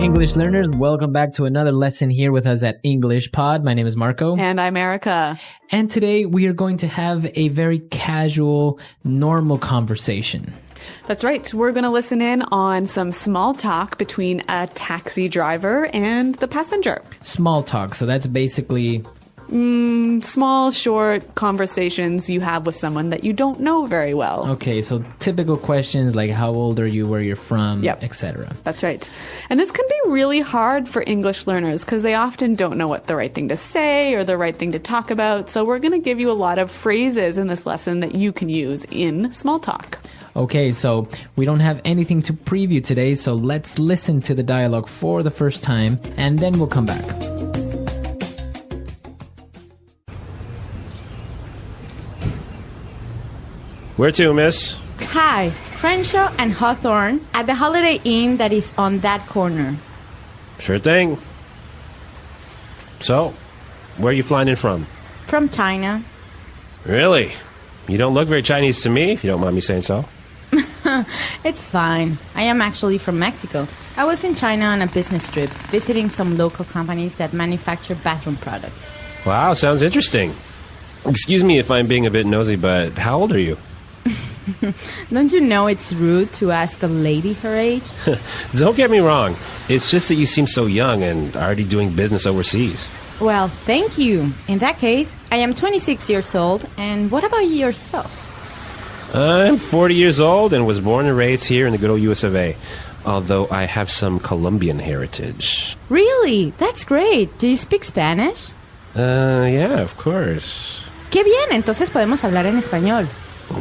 English learners. Welcome back to another lesson here with us at English Pod. My name is Marco. And I'm Erica. And today we are going to have a very casual, normal conversation. That's right. We're going to listen in on some small talk between a taxi driver and the passenger. Small talk. So that's basically... small, short conversations you have with someone that you don't know very well. Okay, so typical questions like how old are you, where you're from, etc. That's right. And this can be really hard for English learners because they often don't know what the right thing to say or the right thing to talk about. So we're going to give you a lot of phrases in this lesson that you can use in small talk. Okay, so we don't have anything to preview today, so let's listen to the dialogue for the first time and then we'll come back. Where to, miss? Hi, Crenshaw and Hawthorne at the Holiday Inn that is on that corner. Sure thing. So, where are you flying in from? From China. Really? You don't look very Chinese to me, if you don't mind me saying so. It's fine. I am actually from Mexico. I was in China on a business trip, visiting some local companies that manufacture bathroom products. Wow, sounds interesting. Excuse me if I'm being a bit nosy, but how old are you? Don't you know it's rude to ask a lady her age? Don't get me wrong. It's just that you seem so young and already doing business overseas. Well, thank you. In that case, I am 26 years old. And what about yourself? I'm 40 years old and was born and raised here in the good old US of A. Although I have some Colombian heritage. Really? That's great. Do you speak Spanish? Yeah, of course. Qué bien, entonces podemos hablar en español. All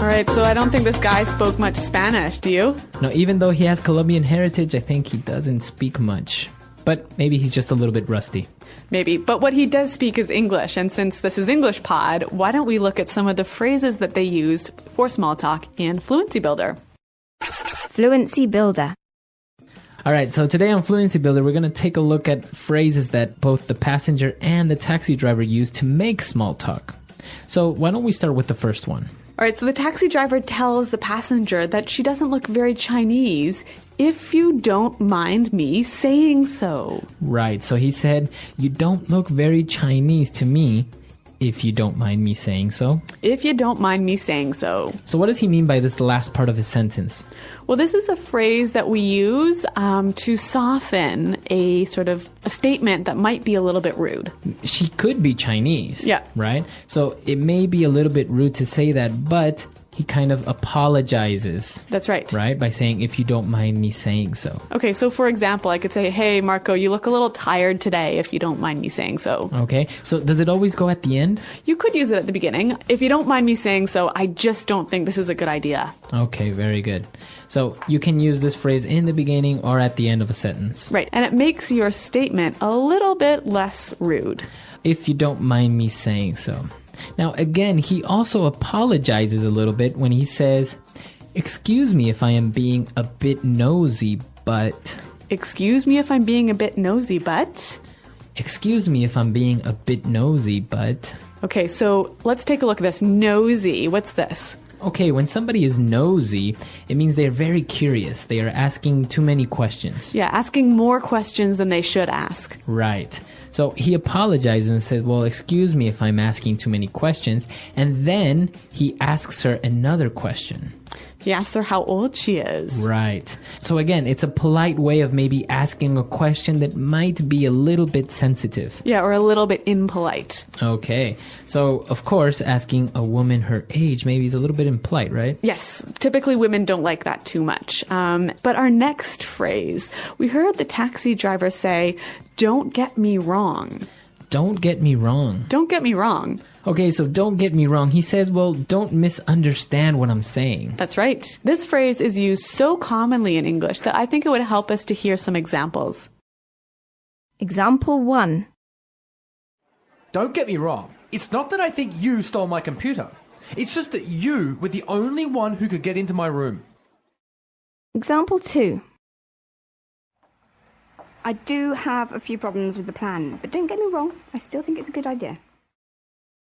right, so I don't think this guy spoke much Spanish, do you? No, even though he has Colombian heritage, I think he doesn't speak much. But maybe he's just a little bit rusty. Maybe, but what he does speak is English, and since this is English Pod, why don't we look at some of the phrases that they used for small talk in Fluency Builder? Fluency Builder. All right, so today on Fluency Builder, we're going to take a look at phrases that both the passenger and the taxi driver use to make small talk. So why don't we start with the first one? All right, so the taxi driver tells the passenger that she doesn't look very Chinese, if you don't mind me saying so. Right, so he said, you don't look very Chinese to me, if you don't mind me saying so. If you don't mind me saying so. So what does he mean by this last part of his sentence? Well, this is a phrase that we use to soften a sort of a statement that might be a little bit rude. She could be Chinese. Yeah. Right? So it may be a little bit rude to say that, but he kind of apologizes. That's right. Right? By saying, if you don't mind me saying so. Okay, so for example, I could say, hey, Marco, you look a little tired today, if you don't mind me saying so. Okay, so does it always go at the end? You could use it at the beginning. If you don't mind me saying so, I just don't think this is a good idea. Okay, very good. So you can use this phrase in the beginning or at the end of a sentence. Right, and it makes your statement a little bit less rude. If you don't mind me saying so. Now, again, he also apologizes a little bit when he says, excuse me if I am being a bit nosy, but... Excuse me if I'm being a bit nosy, but... Excuse me if I'm being a bit nosy, but... Okay, so let's take a look at this. Nosy, what's this? Okay, when somebody is nosy, it means they're very curious. They are asking too many questions. Yeah, asking more questions than they should ask. Right. So he apologizes and says, well, excuse me if I'm asking too many questions. And then he asks her another question. He asks her how old she is. Right. So again, it's a polite way of maybe asking a question that might be a little bit sensitive. Yeah, or a little bit impolite. Okay. So, of course, asking a woman her age maybe is a little bit impolite, right? Yes. Typically, women don't like that too much. But our next phrase, we heard the taxi driver say, don't get me wrong. Don't get me wrong. Don't get me wrong. Okay, so don't get me wrong. He says, well, don't misunderstand what I'm saying. That's right. This phrase is used so commonly in English that I think it would help us to hear some examples. Example 1. Don't get me wrong. It's not that I think you stole my computer. It's just that you were the only one who could get into my room. Example 2. I do have a few problems with the plan, but don't get me wrong, I still think it's a good idea.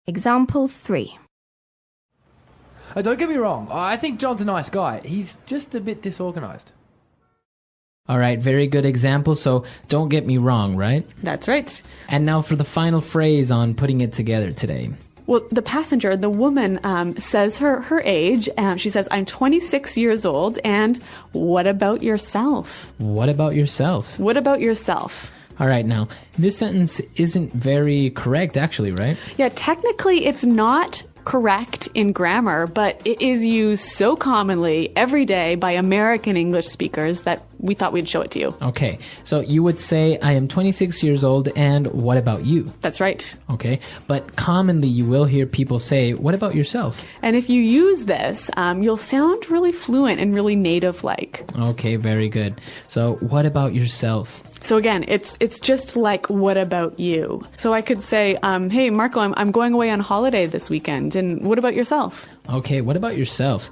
Example 3. Don't get me wrong. I think John's a nice guy. He's just a bit disorganized. All right, very good example. So don't get me wrong, right? That's right. And now for the final phrase on putting it together today. Well, the passenger, the woman, says her age. She says, I'm 26 years old. And what about yourself? What about yourself? What about yourself? All right, now, this sentence isn't very correct, actually, right? Yeah, technically it's not correct in grammar, but it is used so commonly every day by American English speakers that we thought we'd show it to you. Okay, so you would say, I am 26 years old, and what about you? That's right. Okay, but commonly you will hear people say, what about yourself? And if you use this, you'll sound really fluent and really native-like. Okay, very good. So what about yourself? So again, it's just like, what about you? So I could say, hey, Marco, I'm going away on holiday this weekend. And what about yourself? Okay, what about yourself?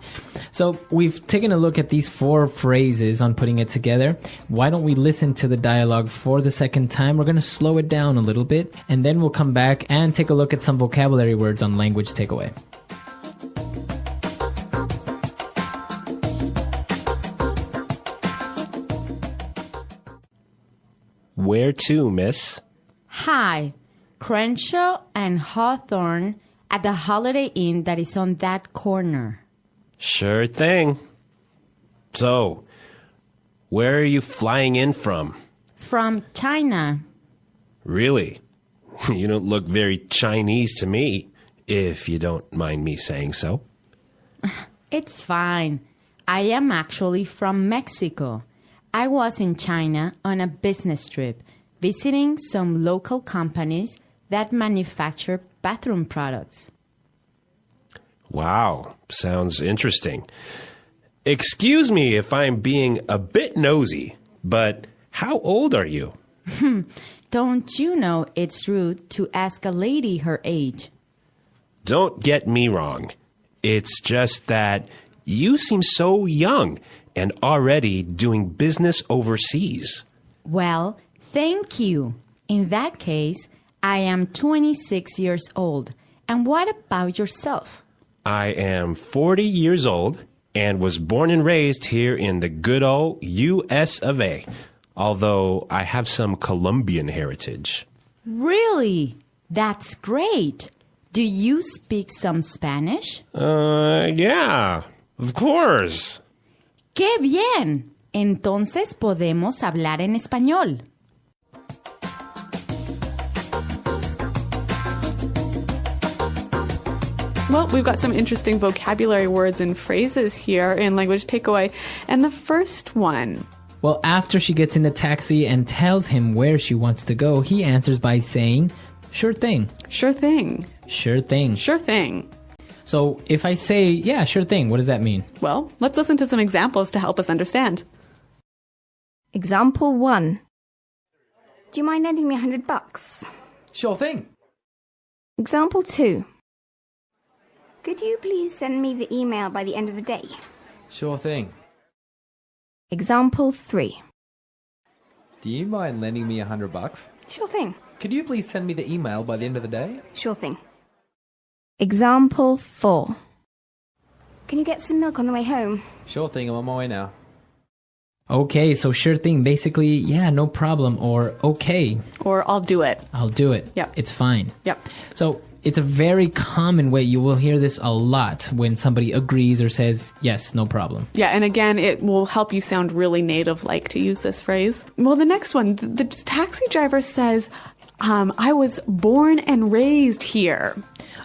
So we've taken a look at these 4 phrases on putting it together. Why don't we listen to the dialogue for the second time? We're going to slow it down a little bit, and then we'll come back and take a look at some vocabulary words on Language Takeaway. Where to, miss? Hi, Crenshaw and Hawthorne at the Holiday Inn that is on that corner. Sure thing. So, where are you flying in from? From China. Really? You don't look very Chinese to me, if you don't mind me saying so. It's fine. I am actually from Mexico. I was in China on a business trip, visiting some local companies that manufacture bathroom products. Wow, sounds interesting. Excuse me if I'm being a bit nosy, but how old are you? Don't you know it's rude to ask a lady her age? Don't get me wrong. It's just that you seem so young and already doing business overseas. Well, thank you. In that case, I am 26 years old. And what about yourself? I am 40 years old and was born and raised here in the good old US of A, although I have some Colombian heritage. Really? That's great. Do you speak some Spanish? Yeah, of course. ¡Qué bien! Entonces podemos hablar en español. Well, we've got some interesting vocabulary words and phrases here in Language Takeaway. And the first one. Well, after she gets in the taxi and tells him where she wants to go, he answers by saying, sure thing. Sure thing. Sure thing. Sure thing. So if I say, yeah, sure thing, what does that mean? Well, let's listen to some examples to help us understand. Example 1. Do you mind lending me $100? Sure thing. Example 2. Could you please send me the email by the end of the day? Sure thing. Example 3. Do you mind lending me $100? Sure thing. Could you please send me the email by the end of the day? Sure thing. Example 4. Can you get some milk on the way home? Sure thing, I'm on my way now. Okay, so sure thing, basically, yeah, no problem, or okay, Or I'll do it. I'll do it. Yep. It's fine. Yep. So it's a very common way. You will hear this a lot when somebody agrees or says, yes, no problem. Yeah, and again, it will help you sound really native-like to use this phrase. Well, the next one, the taxi driver says, I was born and raised here.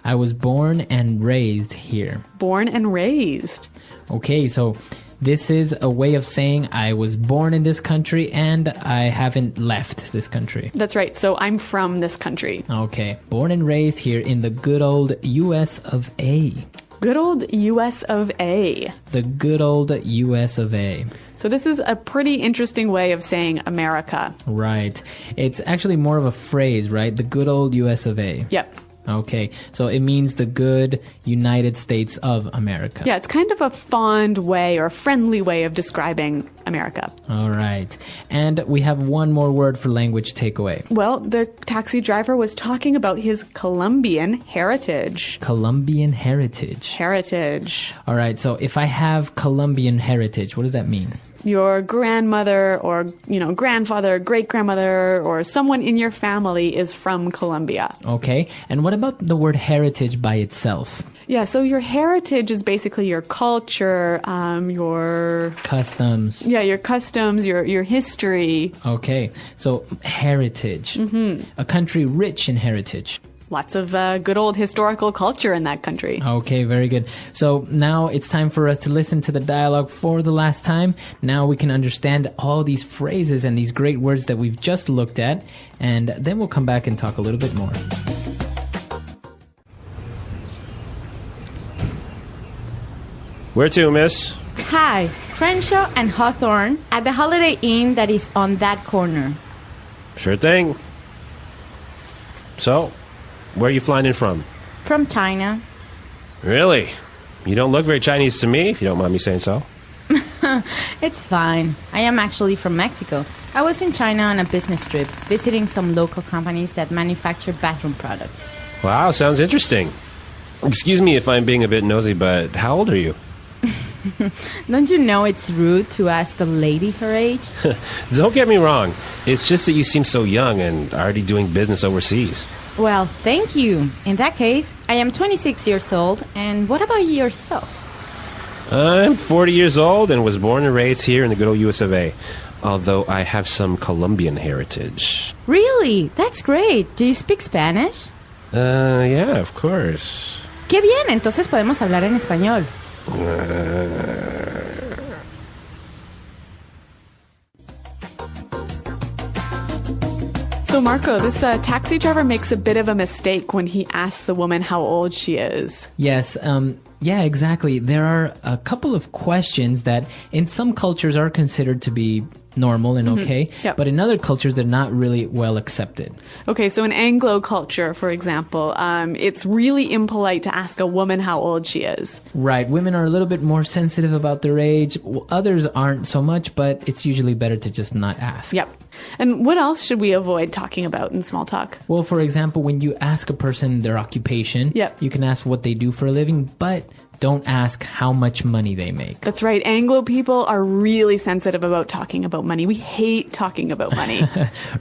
I was born and raised here. Born and raised. Okay, so this is a way of saying I was born in this country and I haven't left this country. That's right. So I'm from this country. Okay, born and raised here in the good old US of A. Good old US of A. The good old US of A. So this is a pretty interesting way of saying America. Right. It's actually more of a phrase, right? The good old US of A. Yep. Okay, so it means the good United States of America. Yeah, it's kind of a fond way or a friendly way of describing America. All right. And we have one more word for language takeaway. Well, the taxi driver was talking about his Colombian heritage. Colombian heritage. Heritage. All right, so if I have Colombian heritage, what does that mean? Your grandmother or, grandfather, great-grandmother, or someone in your family is from Colombia. Okay, and what about the word heritage by itself? Yeah, so your heritage is basically your culture, your... Customs. Yeah, your customs, your history. Okay, so heritage. A country rich in heritage. Lots of good old historical culture in that country. Okay, very good. So now it's time for us to listen to the dialogue for the last time. Now we can understand all these phrases and these great words that we've just looked at, and then we'll come back and talk a little bit more. Where to, miss? Hi, Crenshaw and Hawthorne at the Holiday Inn that is on that corner. Sure thing. So, where are you flying in from? From China. Really? You don't look very Chinese to me, if you don't mind me saying so. It's fine. I am actually from Mexico. I was in China on a business trip, visiting some local companies that manufacture bathroom products. Wow, sounds interesting. Excuse me if I'm being a bit nosy, but how old are you? Don't you know it's rude to ask a lady her age? Don't get me wrong. It's just that you seem so young and already doing business overseas. Well, thank you. In that case, I am 26 years old. And what about yourself? I'm 40 years old and was born and raised here in the good old US of A. Although I have some Colombian heritage. Really? That's great. Do you speak Spanish? Yeah, of course. Qué bien, entonces podemos hablar en español. So, Marco, this taxi driver makes a bit of a mistake when he asks the woman how old she is. Yes, yeah, exactly. There are a couple of questions that in some cultures are considered to be normal and okay, Yep. but in other cultures they're not really well accepted. Okay, so in Anglo culture, for example, it's really impolite to ask a woman how old she is. Right, women are a little bit more sensitive about their age. Others aren't so much, but it's usually better to just not ask. Yep. And what else should we avoid talking about in small talk? Well, for example, when you ask a person their occupation, Yep. you can ask what they do for a living, but don't ask how much money they make. That's right. Anglo people are really sensitive about talking about money. We hate talking about money.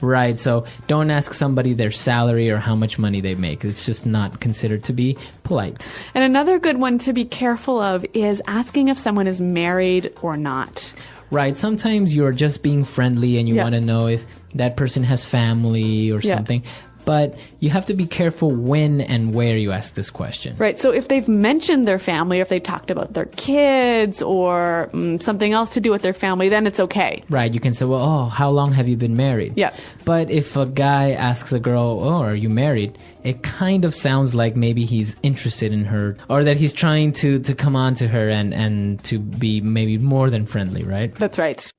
Right, so don't ask somebody their salary or how much money they make. It's just not considered to be polite. And another good one to be careful of is asking if someone is married or not. Right, sometimes you're just being friendly and you Yeah. want to know if that person has family or Yeah. something. But you have to be careful when and where you ask this question. Right. So if they've mentioned their family, or if they talked about their kids or something else to do with their family, then it's okay. Right, you can say, well, oh, how long have you been married? Yeah. But if a guy asks a girl, oh, are you married? It kind of sounds like maybe he's interested in her or that he's trying to come on to her and to be maybe more than friendly, right? That's right.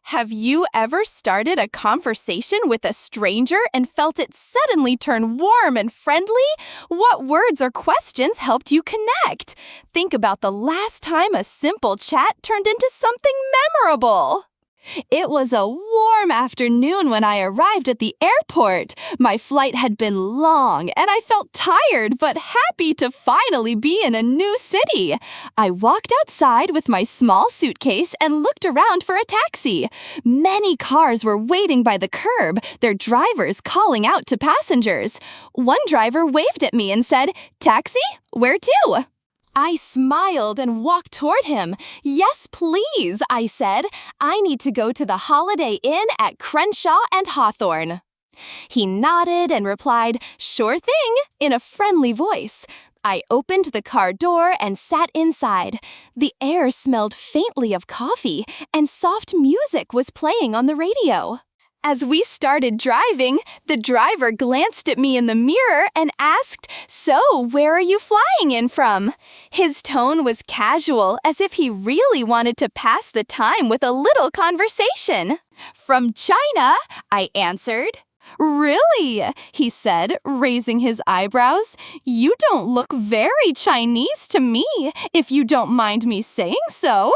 Have you ever started a conversation with a stranger and felt it suddenly turn warm and friendly? What words or questions helped you connect? Think about the last time a simple chat turned into something memorable. It was a warm afternoon when I arrived at the airport. My flight had been long, and I felt tired but happy to finally be in a new city. I walked outside with my small suitcase and looked around for a taxi. Many cars were waiting by the curb, their drivers calling out to passengers. One driver waved at me and said, "Taxi? Where to?" I smiled and walked toward him. "Yes, please," I said. "I need to go to the Holiday Inn at Crenshaw and Hawthorne." He nodded and replied, "Sure thing," in a friendly voice. I opened the car door and sat inside. The air smelled faintly of coffee, and soft music was playing on the radio. As we started driving, the driver glanced at me in the mirror and asked, "So, where are you flying in from?" His tone was casual, as if he really wanted to pass the time with a little conversation. "From China," I answered. Really? He said, raising his eyebrows. You don't look very Chinese to me, if you don't mind me saying so.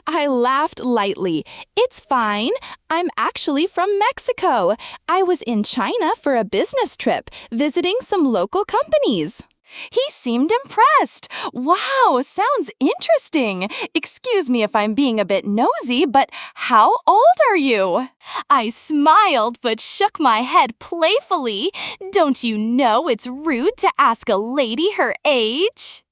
I laughed lightly. It's fine. I'm actually from Mexico. I was in China for a business trip, visiting some local companies. He seemed impressed. Wow, sounds interesting. Excuse me if I'm being a bit nosy, but how old are you? I smiled but shook my head playfully. Don't you know it's rude to ask a lady her age?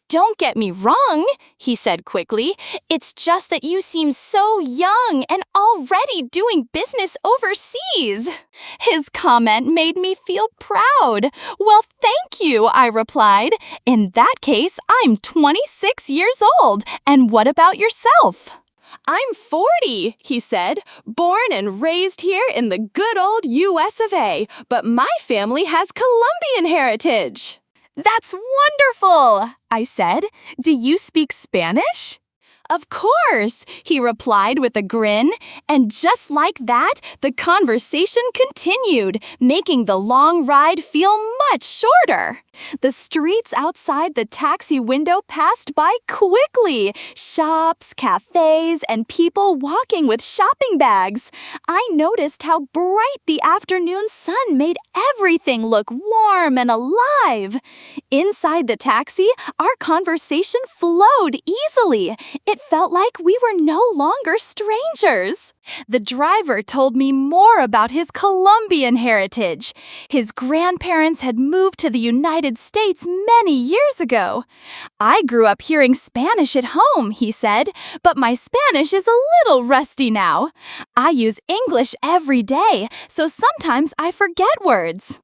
Don't get me wrong, he said quickly. It's just that you seem so young and already doing business overseas. His comment made me feel proud. Well, thank you, I replied. In that case, I'm 26 years old. And what about yourself? I'm 40, he said, born and raised here in the good old US of A, but my family has Colombian heritage. That's wonderful, I said. Do you speak Spanish? Of course, he replied with a grin, and just like that, the conversation continued, making the long ride feel much shorter. The streets outside the taxi window passed by quickly. Shops, cafes, and people walking with shopping bags. I noticed how bright the afternoon sun made everything look warm and alive. Inside the taxi, our conversation flowed easily. It felt like we were no longer strangers. The driver told me more about his Colombian heritage. His grandparents had moved to the United States many years ago. I grew up hearing Spanish at home, he said, but my Spanish is a little rusty now. I use English every day, so sometimes I forget words.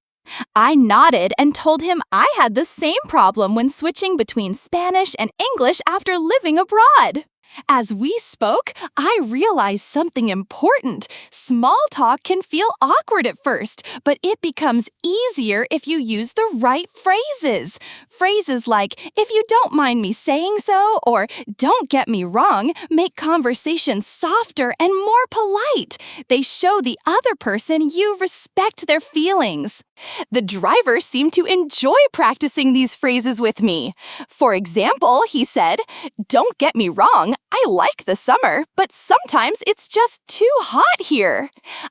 I nodded and told him I had the same problem when switching between Spanish and English after living abroad. As we spoke, I realized something important. Small talk can feel awkward at first, but it becomes easier if you use the right phrases. Phrases like, if you don't mind me saying so, or don't get me wrong, make conversation softer and more polite. They show the other person you respect their feelings. The driver seemed to enjoy practicing these phrases with me. For example, he said, "Don't get me wrong, I like the summer, but sometimes it's just too hot here."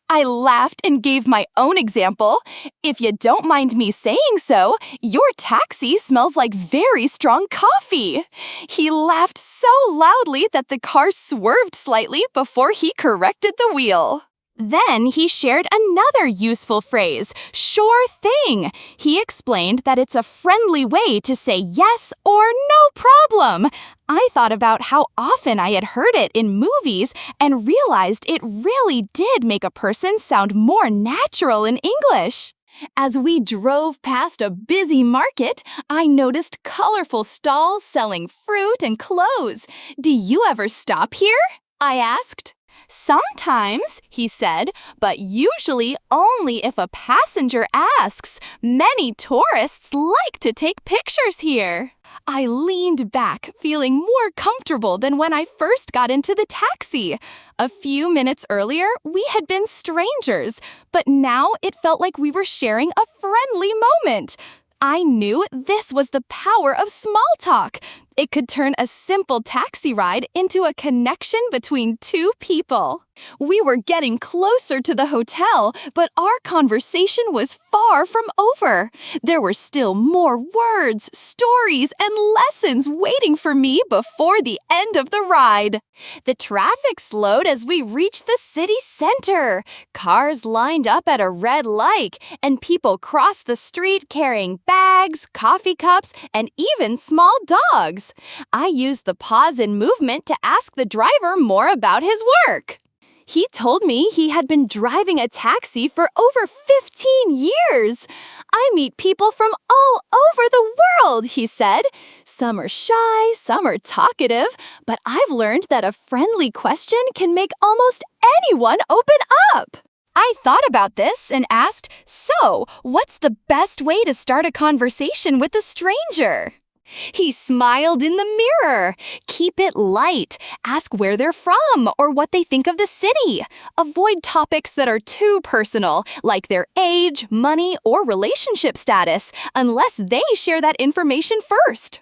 I laughed and gave my own example. "If you don't mind me saying so, your taxi smells like very strong coffee." He laughed so loudly that the car swerved slightly before he corrected the wheel. Then he shared another useful phrase, "sure thing." He explained that it's a friendly way to say yes or no problem. I thought about how often I had heard it in movies and realized it really did make a person sound more natural in English. As we drove past a busy market, I noticed colorful stalls selling fruit and clothes. "Do you ever stop here?" I asked. "Sometimes," he said, "but usually only if a passenger asks. Many tourists like to take pictures here." I leaned back, feeling more comfortable than when I first got into the taxi. A few minutes earlier, we had been strangers, but now it felt like we were sharing a friendly moment. I knew this was the power of small talk. It could turn a simple taxi ride into a connection between two people. We were getting closer to the hotel, but our conversation was far from over. There were still more words, stories, and lessons waiting for me before the end of the ride. The traffic slowed as we reached the city center. Cars lined up at a red light, and people crossed the street carrying bags, coffee cups, and even small dogs. I used the pause in movement to ask the driver more about his work. He told me he had been driving a taxi for over 15 years. "I meet people from all over the world," he said. "Some are shy, some are talkative, but I've learned that a friendly question can make almost anyone open up." I thought about this and asked, "So, what's the best way to start a conversation with a stranger?" He smiled in the mirror. Keep it light. Ask where they're from or what they think of the city. Avoid topics that are too personal, like their age, money, or relationship status, unless they share that information first.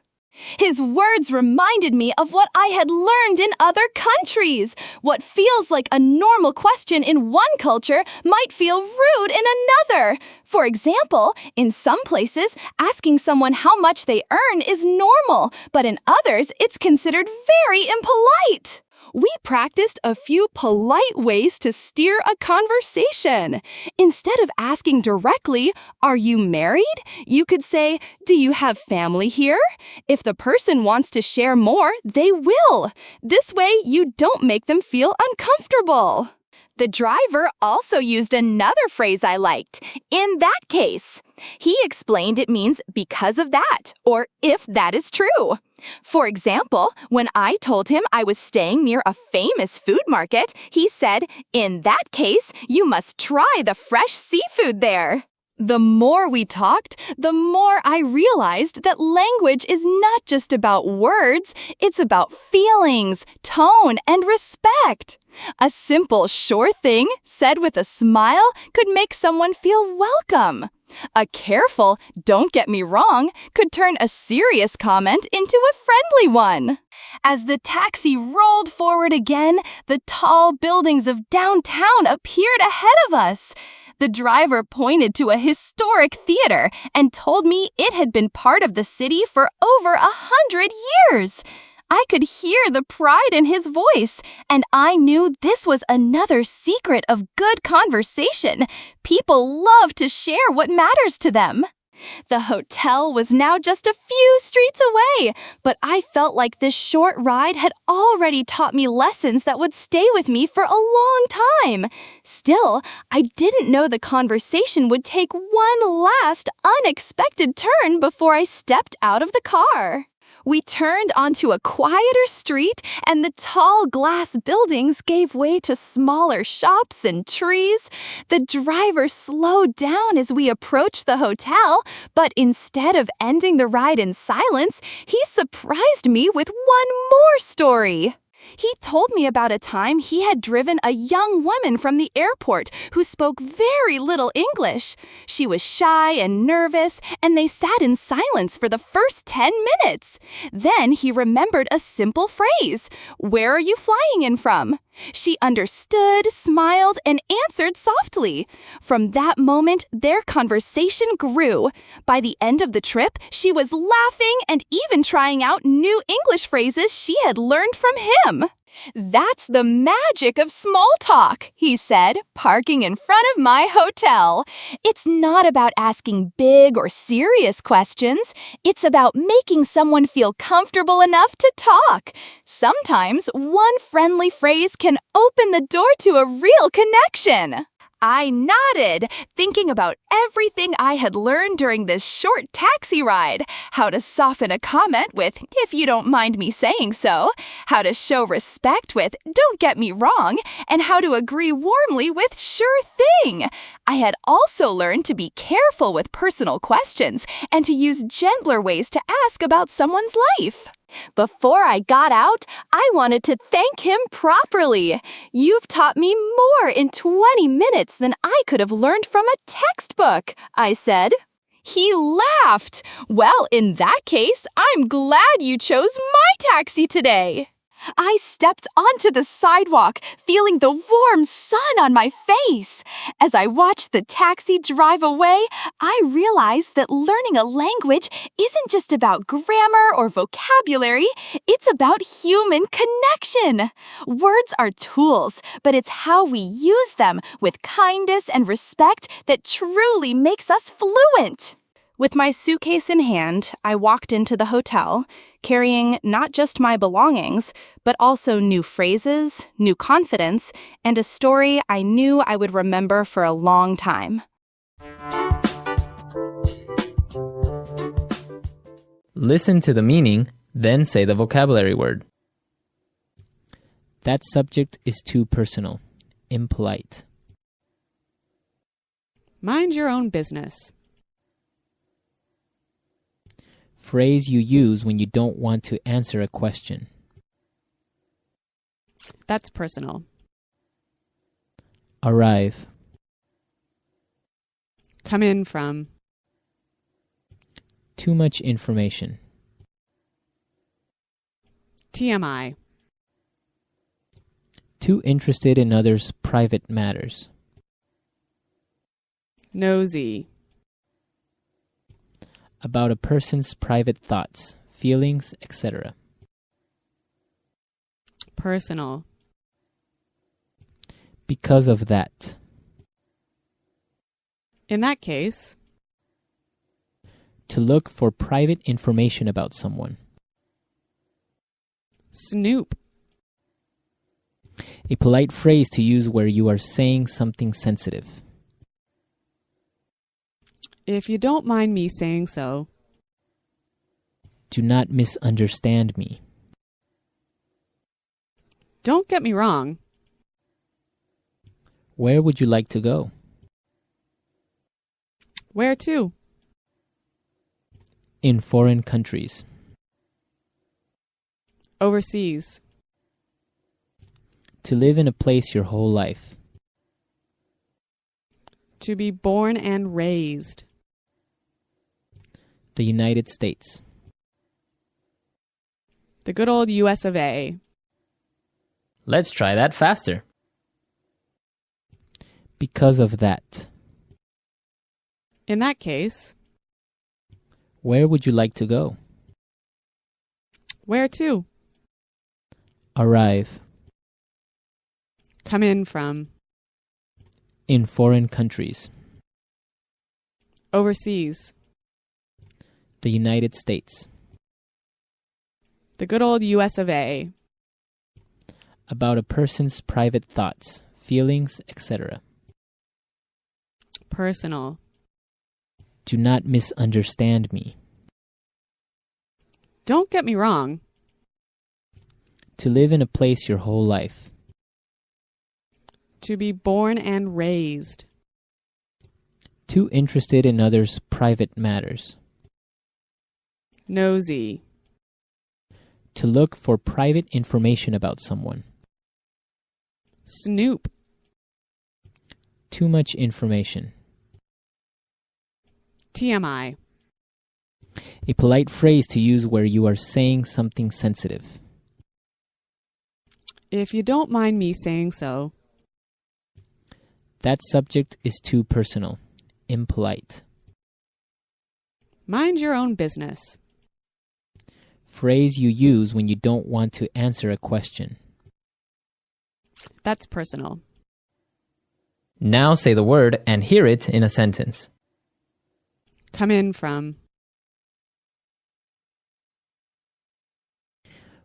His words reminded me of what I had learned in other countries. What feels like a normal question in one culture might feel rude in another. For example, in some places, asking someone how much they earn is normal, but in others, it's considered very impolite. We practiced a few polite ways to steer a conversation. Instead of asking directly, "Are you married?" you could say, "Do you have family here?" If the person wants to share more, they will. This way, you don't make them feel uncomfortable. The driver also used another phrase I liked, "in that case." He explained it means because of that, or if that is true. For example, when I told him I was staying near a famous food market, he said, "In that case, you must try the fresh seafood there." The more we talked, the more I realized that language is not just about words, it's about feelings, tone, and respect. A simple, sure thing, said with a smile, could make someone feel welcome. A careful, "don't get me wrong," could turn a serious comment into a friendly one. As the taxi rolled forward again, the tall buildings of downtown appeared ahead of us. The driver pointed to a historic theater and told me it had been part of the city for over 100 years. I could hear the pride in his voice, and I knew this was another secret of good conversation. People love to share what matters to them. The hotel was now just a few streets away, but I felt like this short ride had already taught me lessons that would stay with me for a long time. Still, I didn't know the conversation would take one last unexpected turn before I stepped out of the car. We turned onto a quieter street, and the tall glass buildings gave way to smaller shops and trees. The driver slowed down as we approached the hotel, but instead of ending the ride in silence, he surprised me with one more story. He told me about a time he had driven a young woman from the airport who spoke very little English. She was shy and nervous, and they sat in silence for the first 10 minutes. Then he remembered a simple phrase, "Where are you flying in from?" She understood, smiled, and answered softly. From that moment, their conversation grew. By the end of the trip, she was laughing and even trying out new English phrases she had learned from him. "That's the magic of small talk," he said, parking in front of my hotel. It's not about asking big or serious questions. It's about making someone feel comfortable enough to talk. Sometimes one friendly phrase can open the door to a real connection. I nodded, thinking about everything I had learned during this short taxi ride. How to soften a comment with, "If you don't mind me saying so." How to show respect with, "Don't get me wrong." And how to agree warmly with, "Sure thing." I had also learned to be careful with personal questions and to use gentler ways to ask about someone's life. Before I got out, I wanted to thank him properly. "You've taught me more in 20 minutes than I could have learned from a textbook," I said. He laughed. "Well, in that case, I'm glad you chose my taxi today." I stepped onto the sidewalk, feeling the warm sun on my face. As I watched the taxi drive away, I realized that learning a language isn't just about grammar or vocabulary, it's about human connection. Words are tools, but it's how we use them with kindness and respect that truly makes us fluent. With my suitcase in hand, I walked into the hotel, carrying not just my belongings, but also new phrases, new confidence, and a story I knew I would remember for a long time. Listen to the meaning, then say the vocabulary word. That subject is too personal, impolite. Mind your own business. Phrase you use when you don't want to answer a question. That's personal. Arrive. Come in from. Too much information. TMI. Too interested in others' private matters. Nosy. About a person's private thoughts, feelings, etc. Personal. Because of that. In that case. To look for private information about someone. Snoop. A polite phrase to use where you are saying something sensitive. If you don't mind me saying so. Do not misunderstand me. Don't get me wrong. Where would you like to go? Where to? In foreign countries. Overseas. To live in a place your whole life. To be born and raised. The United States. The good old US of A. Let's try that faster. Because of that. In that case. Where would you like to go? Where to? Arrive. Come in from. In foreign countries. Overseas. The United States. The good old US of A. About a person's private thoughts, feelings, etc. Personal. Do not misunderstand me. Don't get me wrong. To live in a place your whole life. To be born and raised. Too interested in others' private matters. Nosy. To look for private information about someone. Snoop. Too much information. TMI. A polite phrase to use where you are saying something sensitive. If you don't mind me saying so. That subject is too personal, impolite. Mind your own business. Phrase you use when you don't want to answer a question. That's personal. Now say the word and hear it in a sentence. Come in from.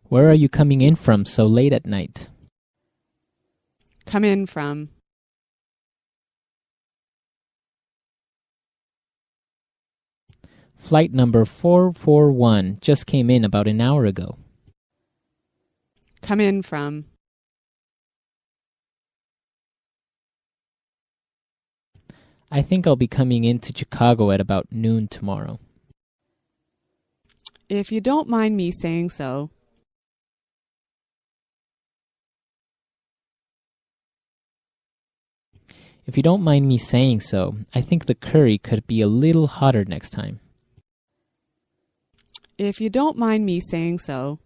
Where are you coming in from so late at night? Come in from. Flight number 441 just came in about an hour ago. Come in from. I think I'll be coming into Chicago at about noon tomorrow. If you don't mind me saying so. If you don't mind me saying so, I think the curry could be a little hotter next time. If you don't mind me saying so.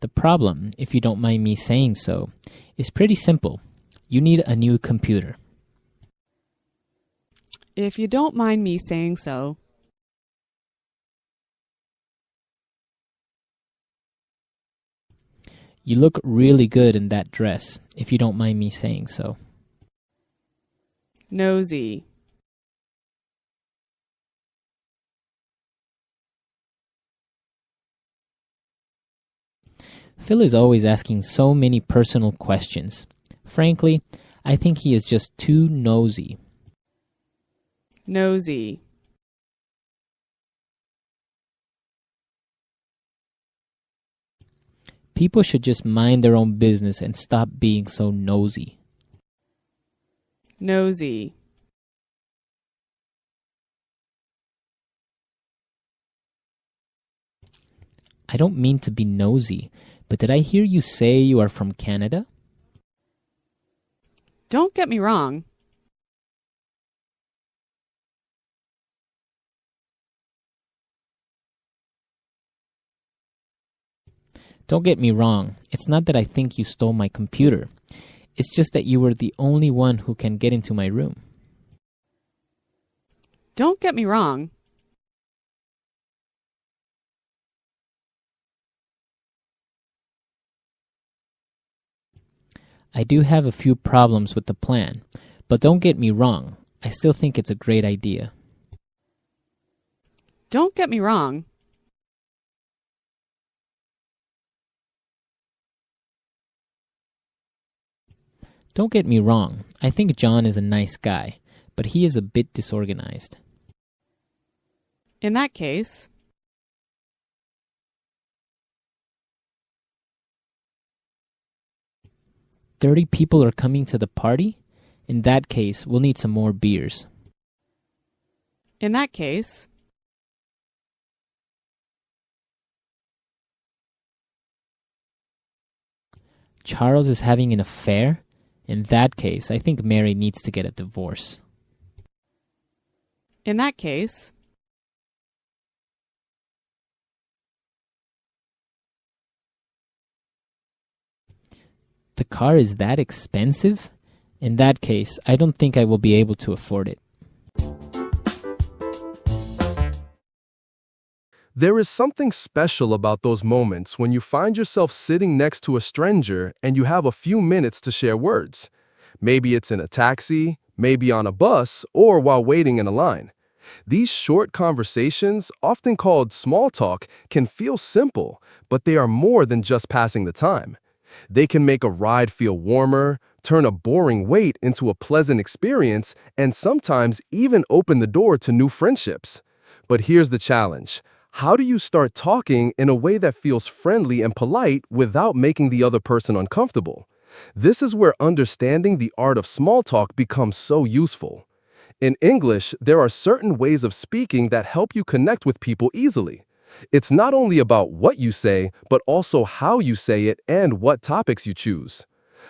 The problem, if you don't mind me saying so, is pretty simple. You need a new computer. If you don't mind me saying so. You look really good in that dress, if you don't mind me saying so. Nosy. Phil is always asking so many personal questions. Frankly, I think he is just too nosy. Nosy. People should just mind their own business and stop being so nosy. Nosy. I don't mean to be nosy, but did I hear you say you are from Canada? Don't get me wrong. Don't get me wrong. It's not that I think you stole my computer. It's just that you were the only one who can get into my room. Don't get me wrong. I do have a few problems with the plan, but don't get me wrong. I still think it's a great idea. Don't get me wrong. Don't get me wrong. I think John is a nice guy, but he is a bit disorganized. In that case, 30 people are coming to the party? In that case, we'll need some more beers. in that case, Charles is having an affair? In that case, I think Mary needs to get a divorce. in that case, The car is that expensive? In that case, I don't think I will be able to afford it. There is something special about those moments when you find yourself sitting next to a stranger and you have a few minutes to share words. Maybe it's in a taxi, maybe on a bus, or while waiting in a line. These short conversations, often called small talk, can feel simple, but they are more than just passing the time. They can make a ride feel warmer, turn a boring wait into a pleasant experience, and sometimes even open the door to new friendships. But here's the challenge. How do you start talking in a way that feels friendly and polite without making the other person uncomfortable? This is where understanding the art of small talk becomes so useful. In English, there are certain ways of speaking that help you connect with people easily. It's not only about what you say, but also how you say it and what topics you choose.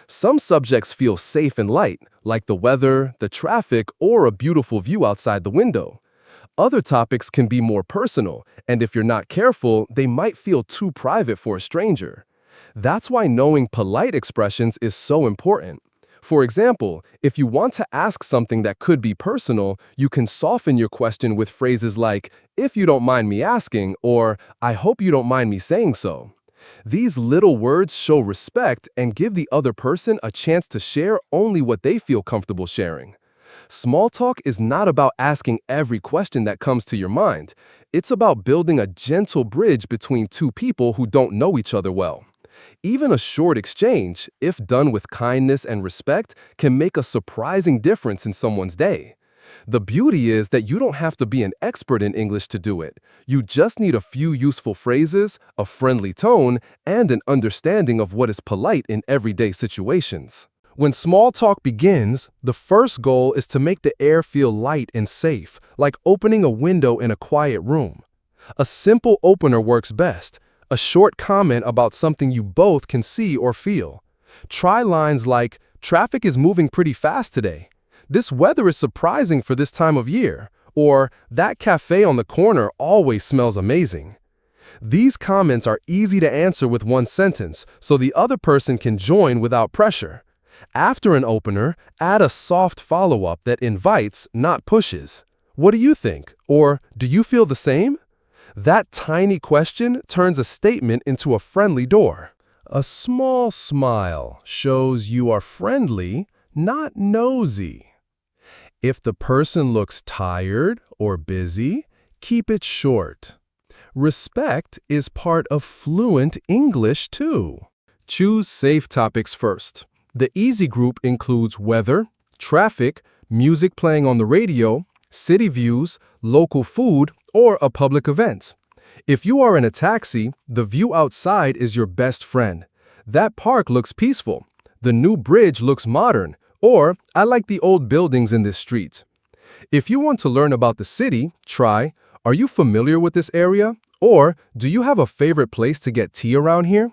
Some subjects feel safe and light, like the weather, the traffic, or a beautiful view outside the window. Other topics can be more personal, and if you're not careful, they might feel too private for a stranger. That's why knowing polite expressions is so important. For example, if you want to ask something that could be personal, you can soften your question with phrases like, "If you don't mind me asking," or "I hope you don't mind me saying so." These little words show respect and give the other person a chance to share only what they feel comfortable sharing. Small talk is not about asking every question that comes to your mind. It's about building a gentle bridge between two people who don't know each other well. Even a short exchange, if done with kindness and respect, can make a surprising difference in someone's day. The beauty is that you don't have to be an expert in English to do it. You just need a few useful phrases, a friendly tone, and an understanding of what is polite in everyday situations. When small talk begins, the first goal is to make the air feel light and safe, like opening a window in a quiet room. A simple opener works best, a short comment about something you both can see or feel. Try lines like, "Traffic is moving pretty fast today." "This weather is surprising for this time of year." Or, "That cafe on the corner always smells amazing." These comments are easy to answer with one sentence, so the other person can join without pressure. After an opener, add a soft follow-up that invites, not pushes. "What do you think?" Or, "Do you feel the same?" That tiny question turns a statement into a friendly door. A small smile shows you are friendly, not nosy. If the person looks tired or busy, keep it short. Respect is part of fluent English too. Choose safe topics first. The easy group includes weather, traffic, music playing on the radio, city views, local food, or a public event. If you are in a taxi, the view outside is your best friend. That park looks peaceful. The new bridge looks modern. Or, I like the old buildings in this street. If you want to learn about the city, try, are you familiar with this area? Or, do you have a favorite place to get tea around here?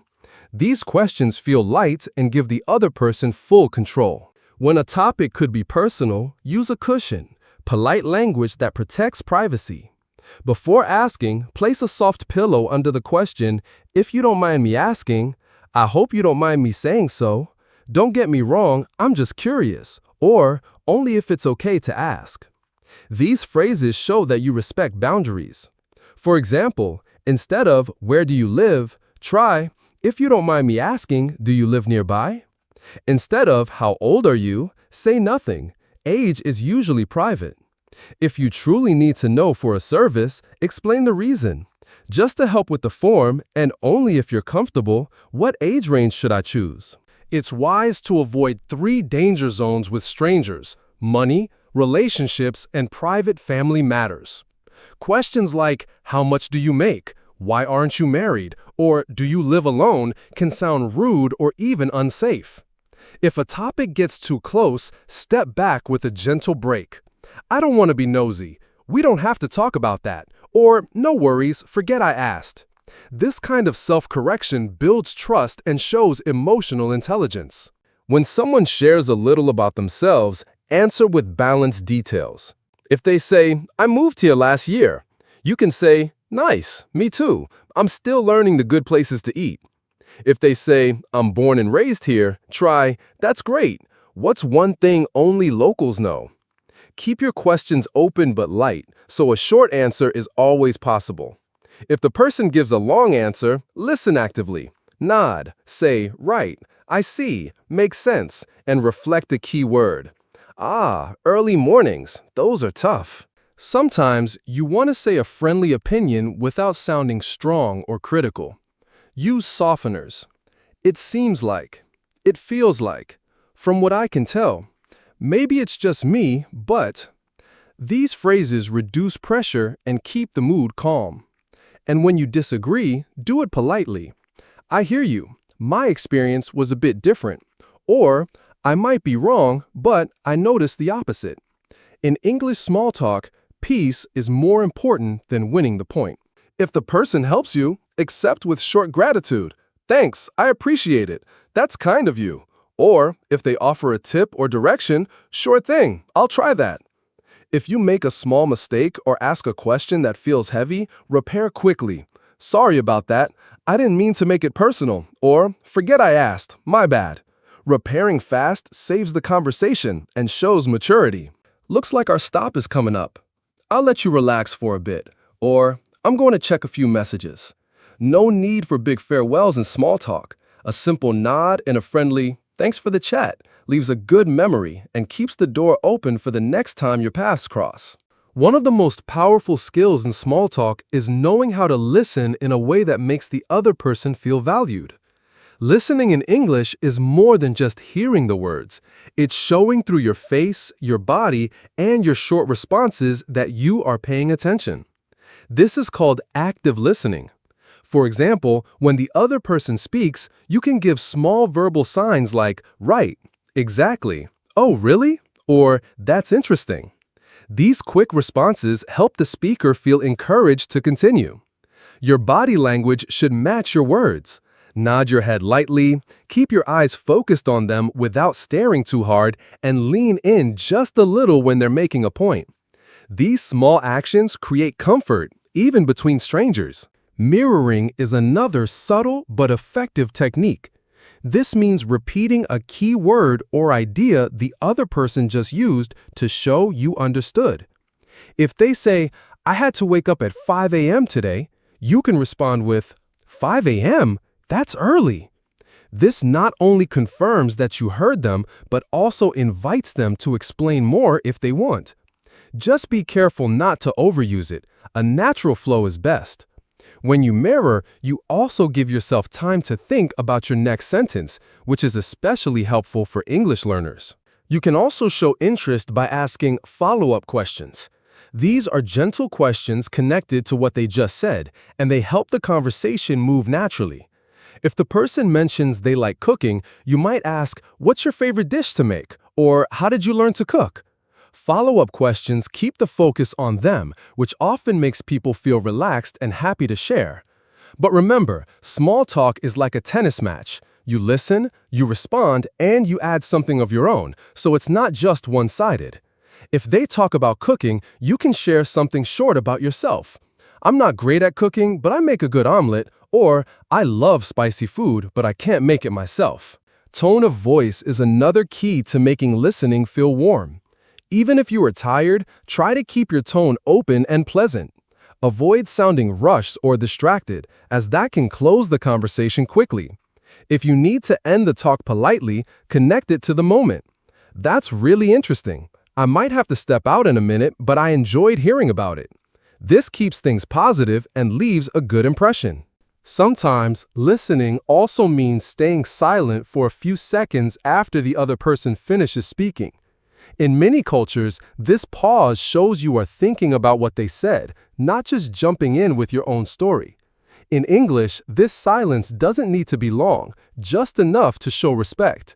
These questions feel light and give the other person full control. When a topic could be personal, use a cushion, polite language that protects privacy. Before asking, place a soft pillow under the question, if you don't mind me asking, I hope you don't mind me saying so. Don't get me wrong, I'm just curious. Or, only if it's okay to ask. These phrases show that you respect boundaries. For example, instead of, where do you live? Try, if you don't mind me asking, do you live nearby? Instead of, how old are you? Say nothing. Age is usually private. If you truly need to know for a service, explain the reason. Just to help with the form, and only if you're comfortable, what age range should I choose? It's wise to avoid 3 danger zones with strangers: money, relationships, and private family matters. Questions like, how much do you make? Why aren't you married? Or, do you live alone? Can sound rude or even unsafe. If a topic gets too close, step back with a gentle break. I don't want to be nosy. We don't have to talk about that. Or, no worries, forget I asked. This kind of self-correction builds trust and shows emotional intelligence. When someone shares a little about themselves, answer with balanced details. If they say, I moved here last year, you can say, nice, me too. I'm still learning the good places to eat. If they say, I'm born and raised here, try, that's great. What's one thing only locals know? Keep your questions open but light, so a short answer is always possible. If the person gives a long answer, listen actively. Nod, say, right, I see, makes sense, and reflect a key word. Ah, early mornings, those are tough. Sometimes you want to say a friendly opinion without sounding strong or critical. Use softeners. It seems like. It feels like. From what I can tell. Maybe it's just me, but. These phrases reduce pressure and keep the mood calm. And when you disagree, do it politely. I hear you. My experience was a bit different. Or, I might be wrong, but I noticed the opposite. In English small talk, peace is more important than winning the point. If the person helps you, accept with short gratitude. Thanks, I appreciate it. That's kind of you. Or, if they offer a tip or direction, sure thing, I'll try that. If you make a small mistake or ask a question that feels heavy, repair quickly. Sorry about that. I didn't mean to make it personal. Or, forget I asked. My bad. Repairing fast saves the conversation and shows maturity. Looks like our stop is coming up. I'll let you relax for a bit. Or, I'm going to check a few messages. No need for big farewells and small talk. A simple nod and a friendly, thanks for the chat, leaves a good memory and keeps the door open for the next time your paths cross. One of the most powerful skills in small talk is knowing how to listen in a way that makes the other person feel valued. Listening in English is more than just hearing the words. It's showing through your face, your body, and your short responses that you are paying attention. This is called active listening. For example, when the other person speaks, you can give small verbal signs like, right, exactly, oh, really? Or, that's interesting. These quick responses help the speaker feel encouraged to continue. Your body language should match your words. Nod your head lightly, keep your eyes focused on them without staring too hard, and lean in just a little when they're making a point. These small actions create comfort, even between strangers. Mirroring is another subtle but effective technique. This means repeating a key word or idea the other person just used to show you understood. If they say, I had to wake up at 5 a.m. today, you can respond with, 5 a.m.? That's early. This not only confirms that you heard them, but also invites them to explain more if they want. Just be careful not to overuse it. A natural flow is best. When you mirror, you also give yourself time to think about your next sentence, which is especially helpful for English learners. You can also show interest by asking follow-up questions. These are gentle questions connected to what they just said, and they help the conversation move naturally. If the person mentions they like cooking, you might ask, what's your favorite dish to make? Or how did you learn to cook? Follow-up questions keep the focus on them, which often makes people feel relaxed and happy to share. But remember, small talk is like a tennis match. You listen, you respond, and you add something of your own, so it's not just one-sided. If they talk about cooking, you can share something short about yourself. I'm not great at cooking, but I make a good omelet, or I love spicy food, but I can't make it myself. Tone of voice is another key to making listening feel warm. Even if you are tired, try to keep your tone open and pleasant. Avoid sounding rushed or distracted, as that can close the conversation quickly. If you need to end the talk politely, connect it to the moment. That's really interesting. I might have to step out in a minute, but I enjoyed hearing about it. This keeps things positive and leaves a good impression. Sometimes, listening also means staying silent for a few seconds after the other person finishes speaking. In many cultures, this pause shows you are thinking about what they said, not just jumping in with your own story. In English, this silence doesn't need to be long, just enough to show respect.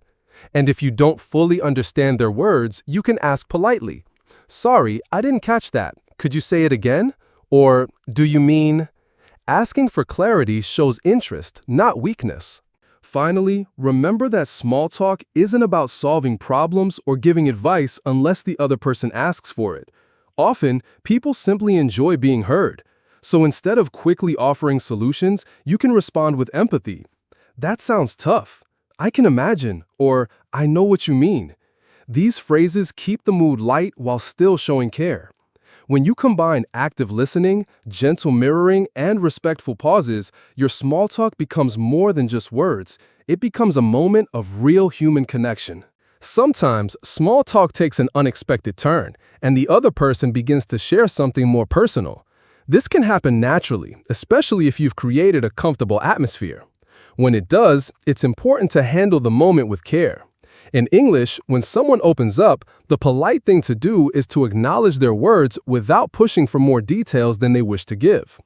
And if you don't fully understand their words, you can ask politely, "Sorry, I didn't catch that. Could you say it again?" Or, "Do you mean?" Asking for clarity shows interest, not weakness. Finally, remember that small talk isn't about solving problems or giving advice unless the other person asks for it. Often, people simply enjoy being heard. So instead of quickly offering solutions, you can respond with empathy. "That sounds tough. I can imagine," or "I know what you mean." These phrases keep the mood light while still showing care. When you combine active listening, gentle mirroring, and respectful pauses, your small talk becomes more than just words. It becomes a moment of real human connection. Sometimes, small talk takes an unexpected turn, and the other person begins to share something more personal. This can happen naturally, especially if you've created a comfortable atmosphere. When it does, it's important to handle the moment with care. In English, when someone opens up, the polite thing to do is to acknowledge their words without pushing for more details than they wish to give.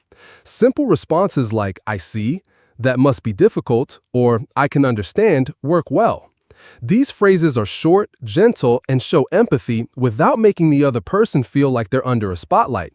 Simple responses like "I see," "That must be difficult," or "I can understand" work well. These phrases are short, gentle, and show empathy without making the other person feel like they're under a spotlight.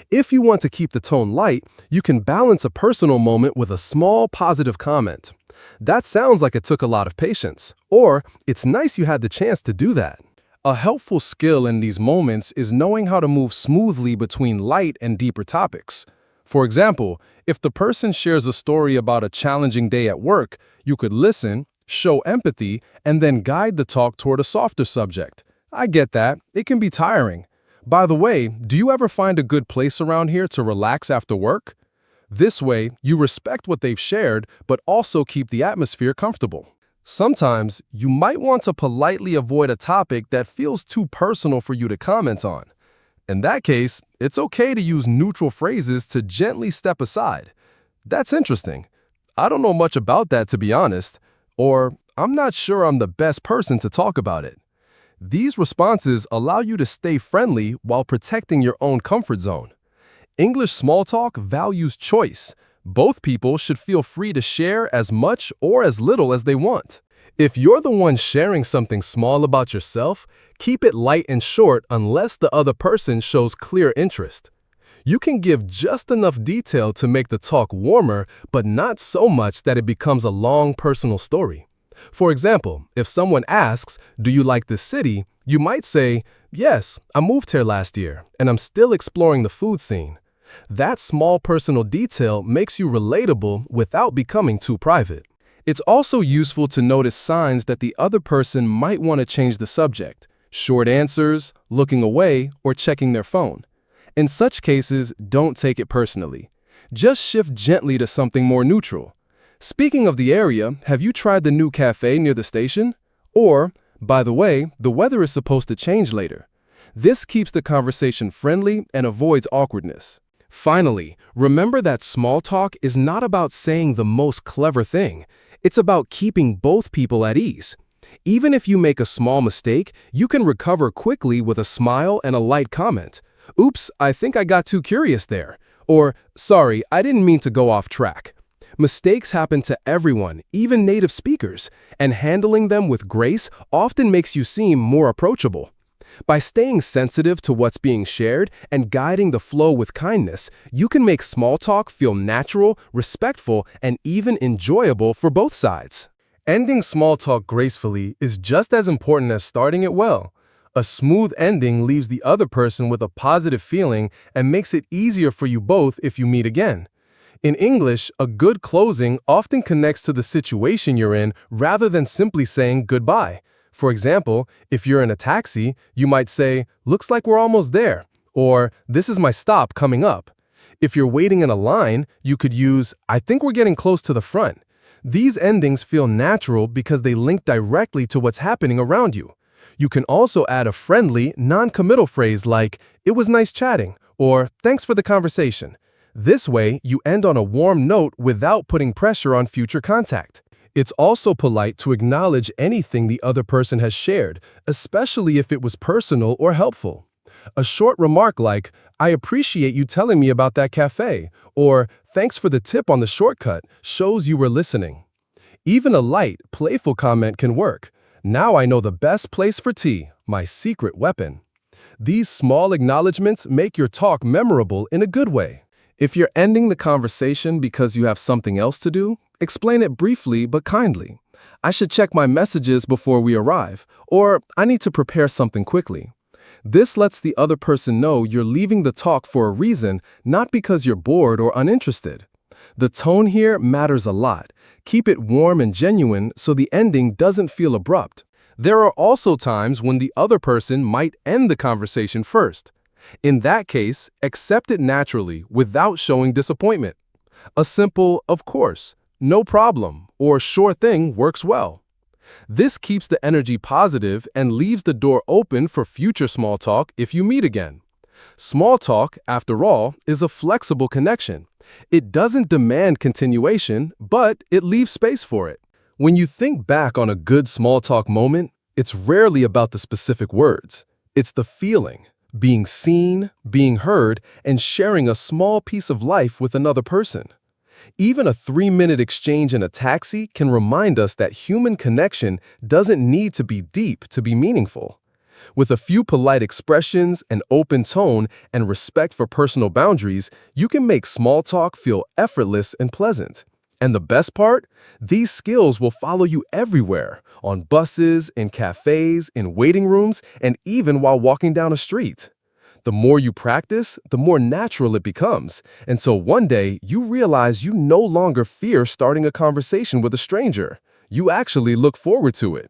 If you want to keep the tone light, you can balance a personal moment with a small positive comment. "That sounds like it took a lot of patience," or "It's nice you had the chance to do that." A helpful skill in these moments is knowing how to move smoothly between light and deeper topics. For example, if the person shares a story about a challenging day at work, you could listen, show empathy, and then guide the talk toward a softer subject. "I get that. It can be tiring. By the way, do you ever find a good place around here to relax after work?" This way, you respect what they've shared, but also keep the atmosphere comfortable. Sometimes, you might want to politely avoid a topic that feels too personal for you to comment on. In that case, it's okay to use neutral phrases to gently step aside. "That's interesting. I don't know much about that, to be honest," or "I'm not sure I'm the best person to talk about it." These responses allow you to stay friendly while protecting your own comfort zone. English small talk values choice. Both people should feel free to share as much or as little as they want. If you're the one sharing something small about yourself, keep it light and short unless the other person shows clear interest. You can give just enough detail to make the talk warmer, but not so much that it becomes a long personal story. For example, if someone asks, "Do you like this city?" you might say, "Yes, I moved here last year, and I'm still exploring the food scene." That small personal detail makes you relatable without becoming too private. It's also useful to notice signs that the other person might want to change the subject: short answers, looking away, or checking their phone. In such cases, don't take it personally. Just shift gently to something more neutral. "Speaking of the area, have you tried the new cafe near the station?" Or, "By the way, the weather is supposed to change later." This keeps the conversation friendly and avoids awkwardness. Finally, remember that small talk is not about saying the most clever thing. It's about keeping both people at ease. Even if you make a small mistake, you can recover quickly with a smile and a light comment. "Oops, I think I got too curious there." Or, "Sorry, I didn't mean to go off track." Mistakes happen to everyone, even native speakers, and handling them with grace often makes you seem more approachable. By staying sensitive to what's being shared and guiding the flow with kindness, you can make small talk feel natural, respectful, and even enjoyable for both sides. Ending small talk gracefully is just as important as starting it well. A smooth ending leaves the other person with a positive feeling and makes it easier for you both if you meet again. In English, a good closing often connects to the situation you're in rather than simply saying goodbye. For example, if you're in a taxi, you might say, "Looks like we're almost there," or "This is my stop coming up." If you're waiting in a line, you could use, "I think we're getting close to the front." These endings feel natural because they link directly to what's happening around you. You can also add a friendly, non-committal phrase like, "It was nice chatting," or "Thanks for the conversation." This way, you end on a warm note without putting pressure on future contact. It's also polite to acknowledge anything the other person has shared, especially if it was personal or helpful. A short remark like, "I appreciate you telling me about that cafe," or "Thanks for the tip on the shortcut," shows you were listening. Even a light, playful comment can work. "Now I know the best place for tea, my secret weapon." These small acknowledgments make your talk memorable in a good way. If you're ending the conversation because you have something else to do, explain it briefly but kindly. "I should check my messages before we arrive," or "I need to prepare something quickly." This lets the other person know you're leaving the talk for a reason, not because you're bored or uninterested. The tone here matters a lot. Keep it warm and genuine so the ending doesn't feel abrupt. There are also times when the other person might end the conversation first. In that case, accept it naturally without showing disappointment. A simple, "Of course," "No problem," or "Sure thing" works well. This keeps the energy positive and leaves the door open for future small talk if you meet again. Small talk, after all, is a flexible connection. It doesn't demand continuation, but it leaves space for it. When you think back on a good small talk moment, it's rarely about the specific words. It's the feeling. Being seen, being heard, and sharing a small piece of life with another person. Even a 3-minute exchange in a taxi can remind us that human connection doesn't need to be deep to be meaningful. With a few polite expressions, an open tone, and respect for personal boundaries, you can make small talk feel effortless and pleasant. And the best part? These skills will follow you everywhere, on buses, in cafes, in waiting rooms, and even while walking down a street. The more you practice, the more natural it becomes, until one day you realize you no longer fear starting a conversation with a stranger. You actually look forward to it.